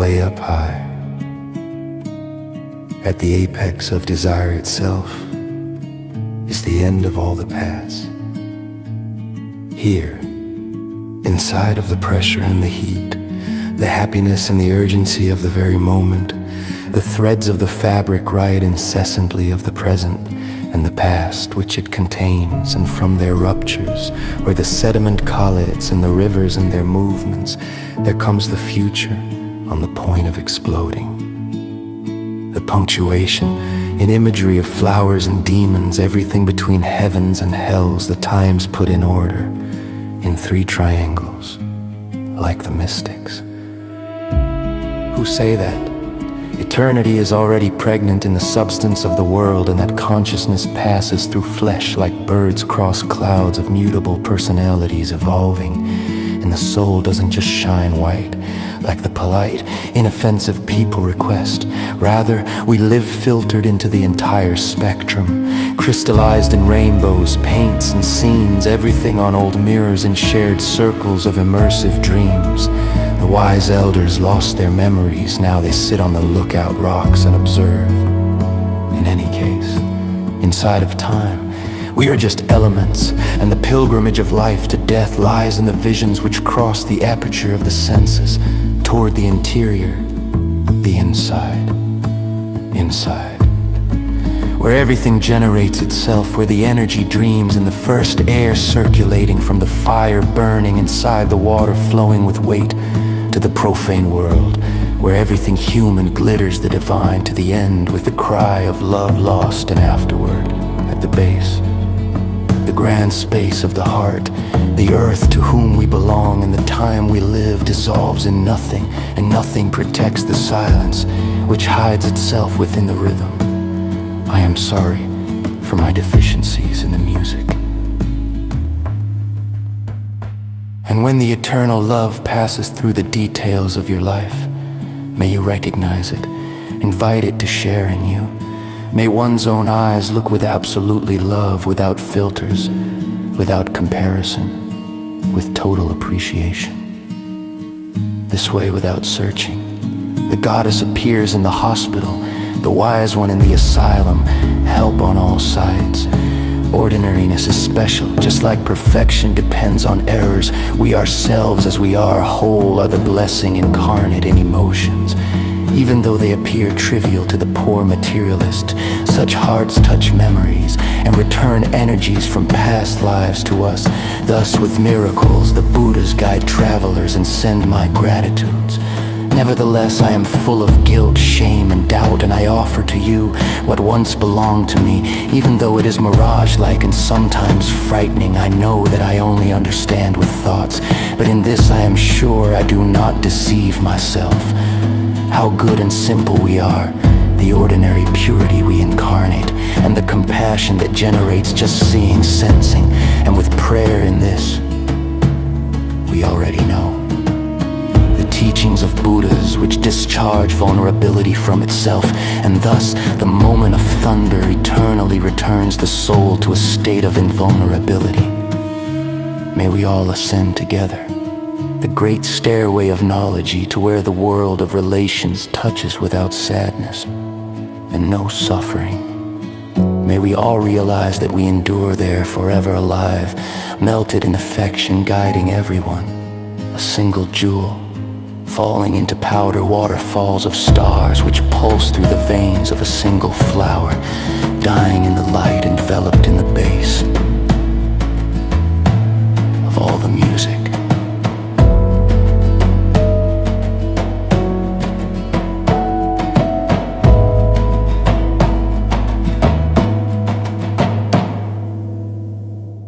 way up high, at the apex of desire itself, is the end of all the past. Here, inside of the pressure and the heat, the happiness and the urgency of the very moment, the threads of the fabric ride incessantly of the present and the past which it contains, and from their ruptures, where the sediment collets and the rivers and their movements, there comes the future on the point of exploding. The punctuation, in imagery of flowers and demons, everything between heavens and hells, the times put in order, in 3 triangles, like the mystics, who say that eternity is already pregnant in the substance of the world, and that consciousness passes through flesh like birds cross clouds of mutable personalities evolving, and the soul doesn't just shine white like the polite, inoffensive people request. Rather, we live filtered into the entire spectrum, crystallized in rainbows, paints and scenes, everything on old mirrors in shared circles of immersive dreams. The wise elders lost their memories, now they sit on the lookout rocks and observe. In any case, inside of time, we are just elements, and the pilgrimage of life to death lies in the visions which cross the aperture of the senses toward the interior, the inside, where everything generates itself, where the energy dreams in the first air circulating from the fire burning inside the water flowing with weight to the profane world, where everything human glitters the divine to the end with the cry of love lost, and afterward, at the base, the grand space of the heart, the earth to whom we belong, and the time we live dissolves in nothing, and nothing protects the silence which hides itself within the rhythm. I am sorry for my deficiencies in the music. And when the eternal love passes through the details of your life, may you recognize it, invite it to share in you. May one's own eyes look with absolutely love, without filters, without comparison, with total appreciation. This way, without searching, the goddess appears in the hospital, the wise one in the asylum, help on all sides. Ordinariness is special, just like perfection depends on errors. We ourselves as we are, whole, are the blessing incarnate in emotions. Even though they appear trivial to the poor materialist, such hearts touch memories and return energies from past lives to us. Thus with miracles, the Buddhas guide travelers and send my gratitudes. Nevertheless, I am full of guilt, shame, and doubt, and I offer to you what once belonged to me. Even though it is mirage-like and sometimes frightening, I know that I only understand with thoughts. But in this I am sure I do not deceive myself. How good and simple we are, the ordinary purity we incarnate, and the compassion that generates just seeing, sensing, and with prayer in this, we already know. The teachings of Buddhas which discharge vulnerability from itself, and thus the moment of thunder eternally returns the soul to a state of invulnerability. May we all ascend together the great stairway of knowledge to where the world of relations touches without sadness and no suffering. May we all realize that we endure there forever alive, melted in affection, guiding everyone, a single jewel, falling into powder waterfalls of stars which pulse through the veins of a single flower, dying in the light enveloped in the